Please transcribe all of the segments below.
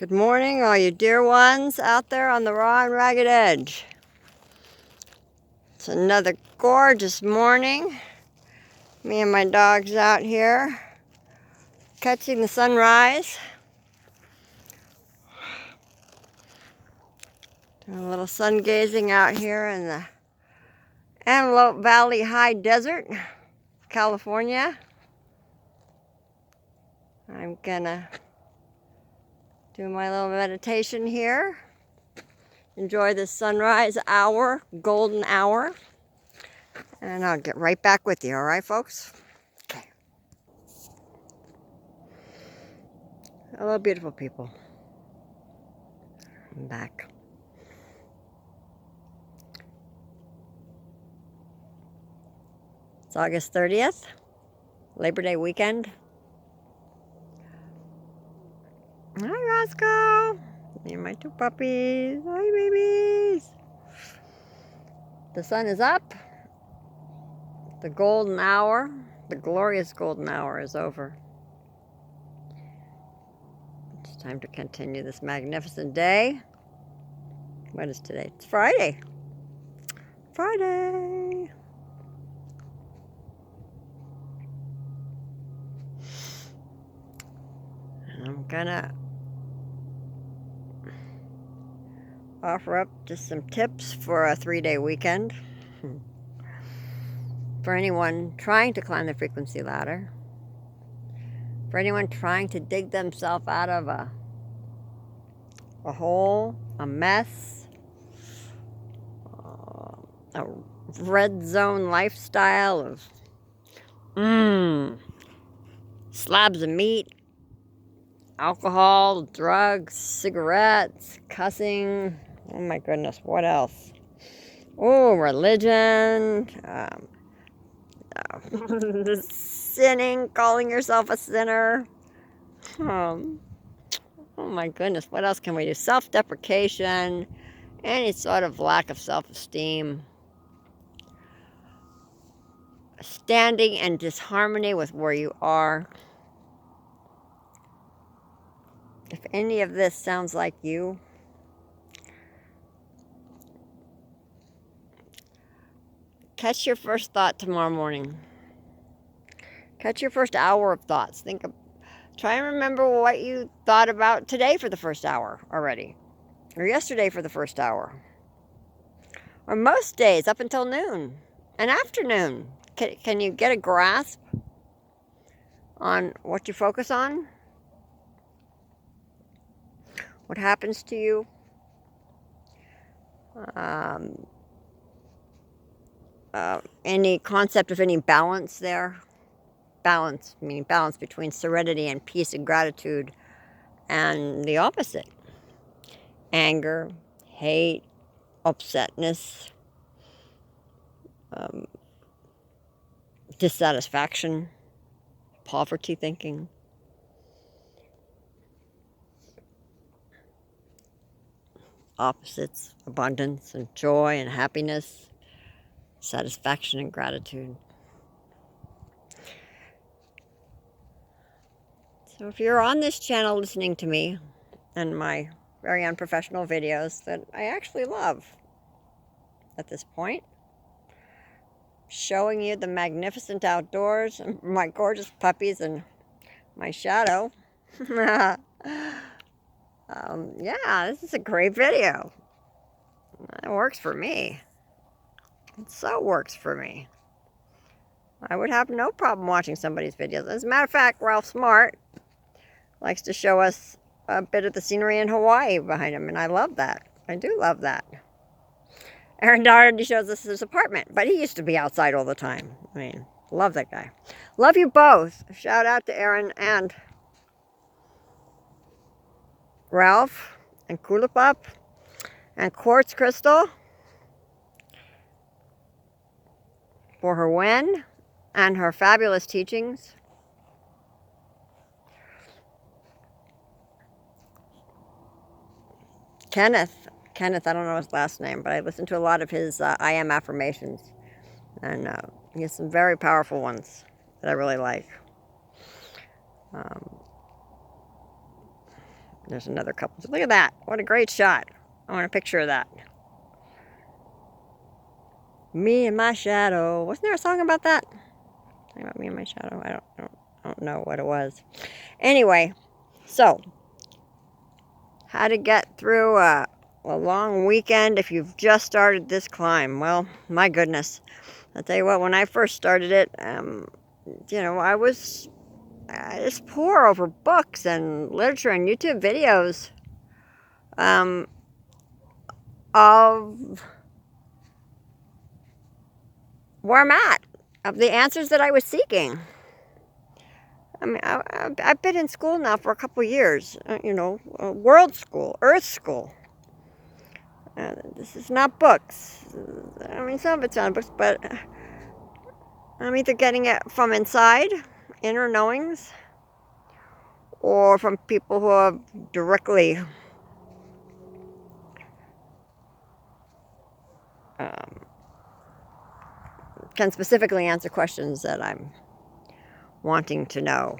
Good morning, all you dear ones out there on the raw and ragged edge. It's another gorgeous morning. Me and my dogs out here catching the sunrise. Doing a little sun gazing out here in the Antelope Valley High Desert, California. I'm gonna do my little meditation here. Enjoy this sunrise hour, golden hour. And I'll get right back with you, all right, folks? Okay. Hello, beautiful people. I'm back. It's August 30th, Labor Day weekend. Hi, Roscoe. Me and my two puppies. Hi, babies. The sun is up. The golden hour, the glorious golden hour is over. It's time to continue this magnificent day. What is today? It's Friday. Friday. And I'm gonna offer up just some tips for a 3-day weekend. For anyone trying to climb the frequency ladder. For anyone trying to dig themselves out of a hole, a mess, a red zone lifestyle of slabs of meat, alcohol, drugs, cigarettes, cussing. Oh my goodness, what else? Oh, religion, sinning, calling yourself a sinner. Oh my goodness, what else can we do? Self-deprecation, any sort of lack of self-esteem. Standing in disharmony with where you are. If any of this sounds like you, catch your first thought tomorrow morning. Catch your first hour of thoughts. Try and remember what you thought about today for the first hour already, or yesterday for the first hour, or most days up until noon and afternoon. Can you get a grasp on what you focus on? What happens to you? Any concept of any balance there? Balance, meaning balance between serenity and peace and gratitude, and the opposite. Anger, hate, upsetness, dissatisfaction, poverty thinking. Opposites, abundance and joy and happiness, satisfaction and gratitude. So if you're on this channel listening to me and my very unprofessional videos that I actually love at this point, showing you the magnificent outdoors and my gorgeous puppies and my shadow. Yeah, this is a great video. It works for me. It so works for me. I would have no problem watching somebody's videos. As a matter of fact, Ralph Smart likes to show us a bit of the scenery in Hawaii behind him, and I love that. I do love that. Aaron Doherty shows us his apartment, but he used to be outside all the time. I mean, love that guy. Love you both. Shout out to Aaron and Ralph and Kulapap and Quartz Crystal for her win and her fabulous teachings. Kenneth, I don't know his last name, but I listened to a lot of his I Am affirmations, and he has some very powerful ones that I really like. There's another couple. Look at that. What a great shot. I want a picture of that. Me and my shadow. Wasn't there a song about that? Something about me and my shadow. I don't know what it was. Anyway, so how to get through a long weekend if you've just started this climb. Well, my goodness. I'll tell you what, when I first started it, I was just poor over books and literature and YouTube videos of where I'm at, of the answers that I was seeking. I mean, I've been in school now for a couple years, world school, earth school. This is not books. I mean, some of it's on books, but I'm either getting it from inside, inner knowings, or from people who have directly can specifically answer questions that I'm wanting to know.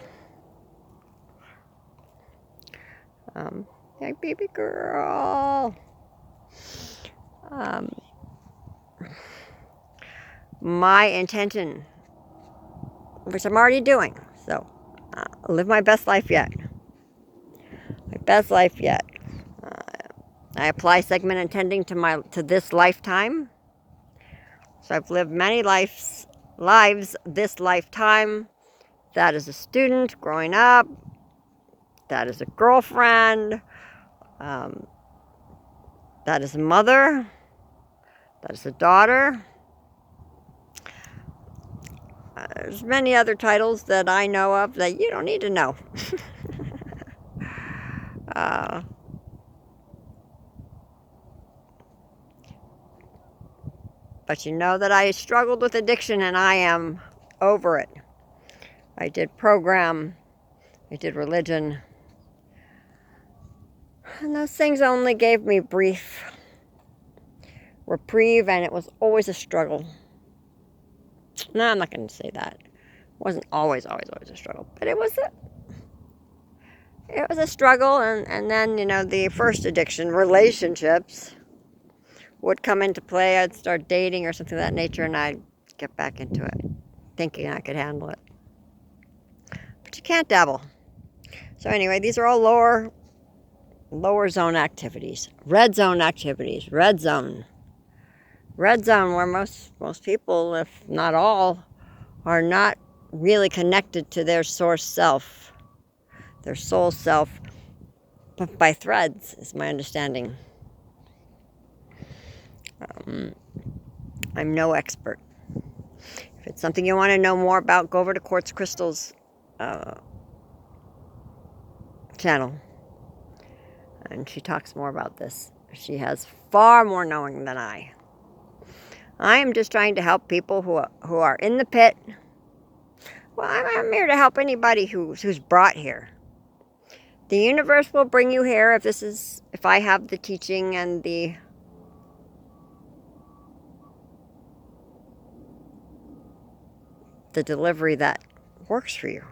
Hey, baby girl. My intention, which I'm already doing, so live my best life yet. My best life yet. I apply segment intending to this lifetime. So I've lived many lives this lifetime. That is a student growing up. That is a girlfriend. That is a mother. That is a daughter. There's many other titles that I know of that you don't need to know. But you know that I struggled with addiction and I am over it. I did program. I did religion. And those things only gave me brief reprieve, and it was always a struggle. No, I'm not going to say that. It wasn't always a struggle, but it was a struggle. And then, the first addiction, relationships, would come into play. I'd start dating or something of that nature, and I'd get back into it, thinking I could handle it. But you can't dabble. So anyway, these are all lower zone activities. Red zone activities. Red zone. Red zone, where most people, if not all, are not really connected to their source self, their soul self, but by threads, is my understanding. I'm no expert. If it's something you want to know more about, go over to Quartz Crystal's channel. And she talks more about this. She has far more knowing than I. I am just trying to help people who are in the pit. Well, I'm here to help anybody who's brought here. The universe will bring you here if I have the teaching and the delivery that works for you.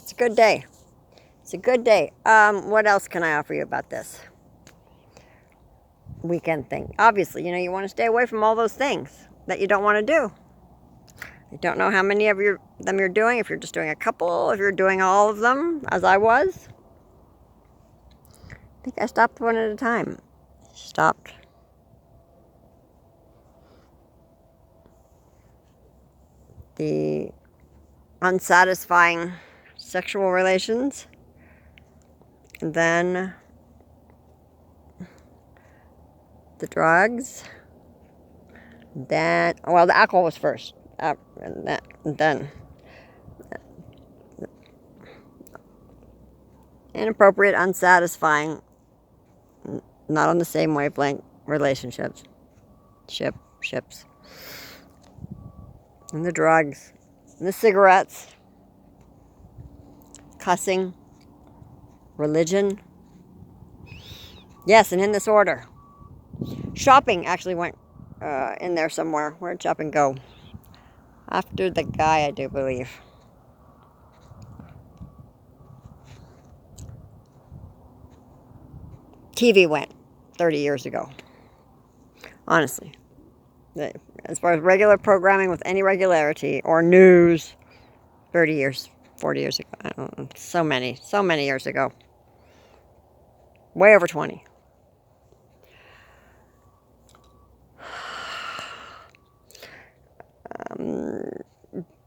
It's a good day. It's a good day. What else can I offer you about this weekend thing? Obviously, you want to stay away from all those things that you don't want to do. I don't know how many of them you're doing, if you're just doing a couple, if you're doing all of them, as I was. I think I stopped one at a time. Stopped. The unsatisfying sexual relations. And then the drugs. Then, well, the alcohol was first. And then inappropriate, unsatisfying, not on the same wavelength relationships. Ships. And the drugs. And the cigarettes. Cussing. Religion. Yes, and in this order. Shopping actually went in there somewhere. Where'd Chop and go? After the guy, I do believe. TV went 30 years ago. Honestly. As far as regular programming with any regularity, or news, 30 years, 40 years ago. I don't know. So many years ago. Way over 20.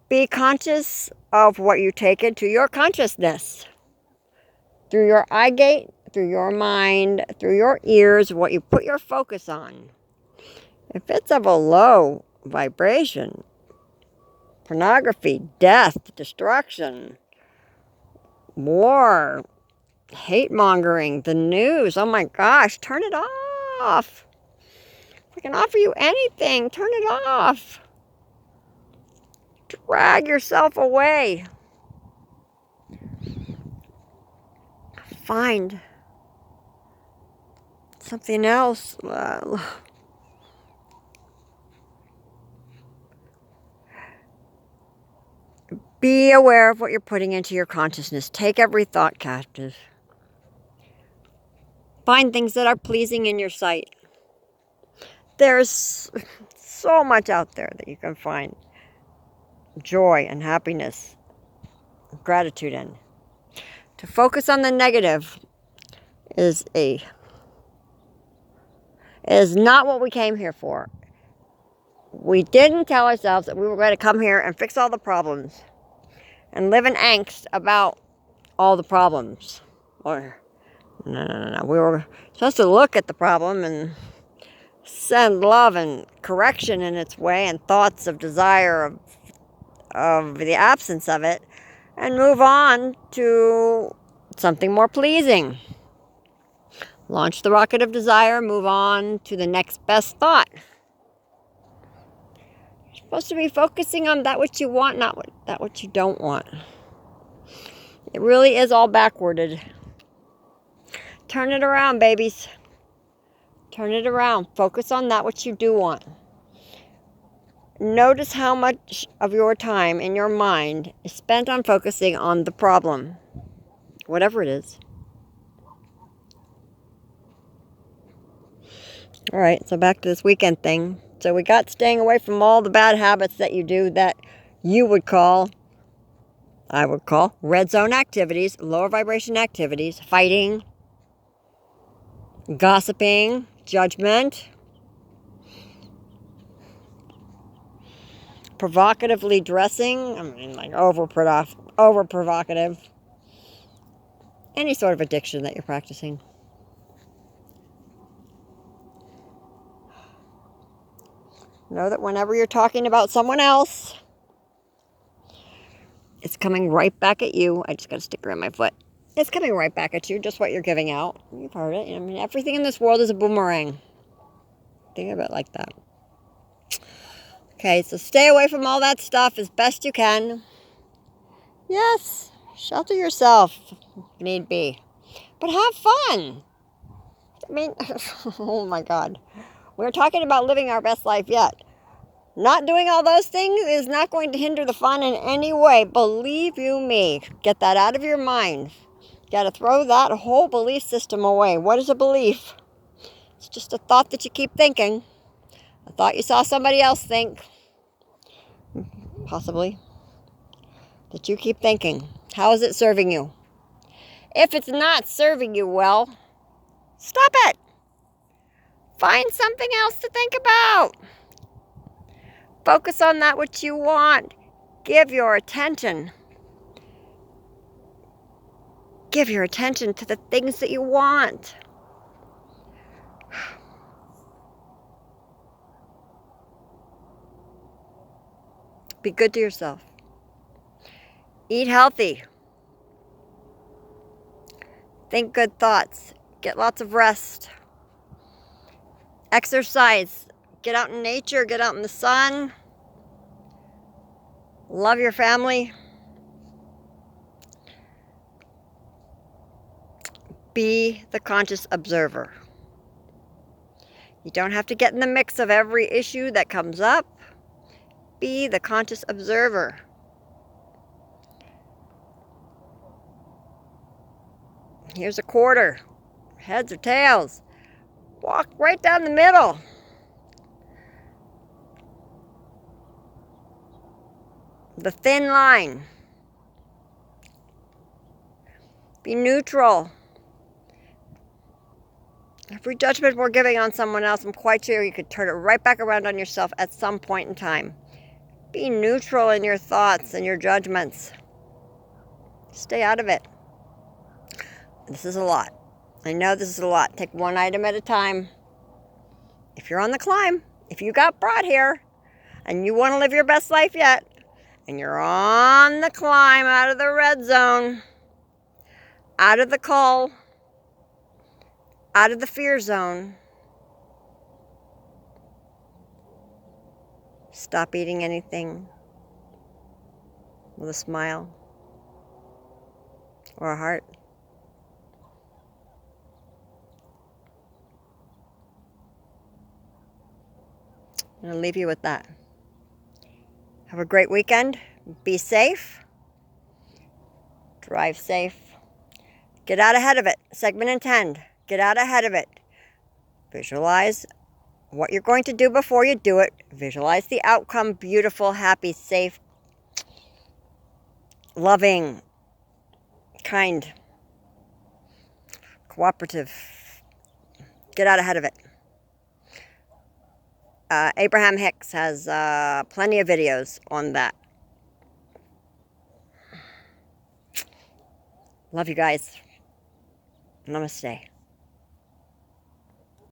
Be conscious of what you take into your consciousness. Through your eye gate, through your mind, through your ears, what you put your focus on. If it's of a low vibration, pornography, death, destruction, war, hate mongering, the news, oh my gosh, turn it off. If I can offer you anything, turn it off. Drag yourself away. Find something else. Be aware of what you're putting into your consciousness. Take every thought captive. Find things that are pleasing in your sight. There's so much out there that you can find joy and happiness, gratitude in. To focus on the negative is not what we came here for. We didn't tell ourselves that we were going to come here and fix all the problems and live in angst about all the problems. Or no. We were supposed to look at the problem and send love and correction in its way and thoughts of desire of the absence of it, and move on to something more pleasing. Launch the rocket of desire, move on to the next best thought. You're supposed to be focusing on that which you want, not that which you don't want. It really is all backwarded. Turn it around, babies. Turn it around. Focus on that which you do want. Notice how much of your time in your mind is spent on focusing on the problem, whatever it is. All right, so back to this weekend thing. So we got staying away from all the bad habits that you do that you would call, I would call, red zone activities, lower vibration activities, fighting, gossiping, judgment, provocatively dressing, like over provocative, any sort of addiction that you're practicing. Know that whenever you're talking about someone else, it's coming right back at you. I just got a sticker on my foot. It's coming right back at you, just what you're giving out. You've heard it. Everything in this world is a boomerang. Think of it like that. Okay, so stay away from all that stuff as best you can. Yes, shelter yourself if need be. But have fun. Oh my God. We're talking about living our best life yet. Not doing all those things is not going to hinder the fun in any way. Believe you me. Get that out of your mind. Got to throw that whole belief system away. What is a belief? It's just a thought that you keep thinking. A thought you saw somebody else think. Possibly. That you keep thinking. How is it serving you? If it's not serving you well, stop it. Find something else to think about. Focus on that which you want. Give your attention. Give your attention to the things that you want. Be good to yourself. Eat healthy. Think good thoughts. Get lots of rest. Exercise. Get out in nature. Get out in the sun. Love your family. Be the conscious observer. You don't have to get in the mix of every issue that comes up. Be the conscious observer. Here's a quarter. Heads or tails. Walk right down the middle. The thin line. Be neutral. Every judgment we're giving on someone else, I'm quite sure you could turn it right back around on yourself at some point in time. Be neutral in your thoughts and your judgments. Stay out of it. This is a lot. I know this is a lot. Take one item at a time. If you're on the climb, if you got brought here and you want to live your best life yet, and you're on the climb out of the red zone, out of the cull, out of the fear zone, stop eating anything with a smile or a heart. I'm going to leave you with that. Have a great weekend. Be safe. Drive safe. Get out ahead of it. Segment intend. Get out ahead of it. Visualize what you're going to do before you do it. Visualize the outcome. Beautiful, happy, safe, loving, kind, cooperative. Get out ahead of it. Abraham Hicks has plenty of videos on that. Love you guys. Namaste.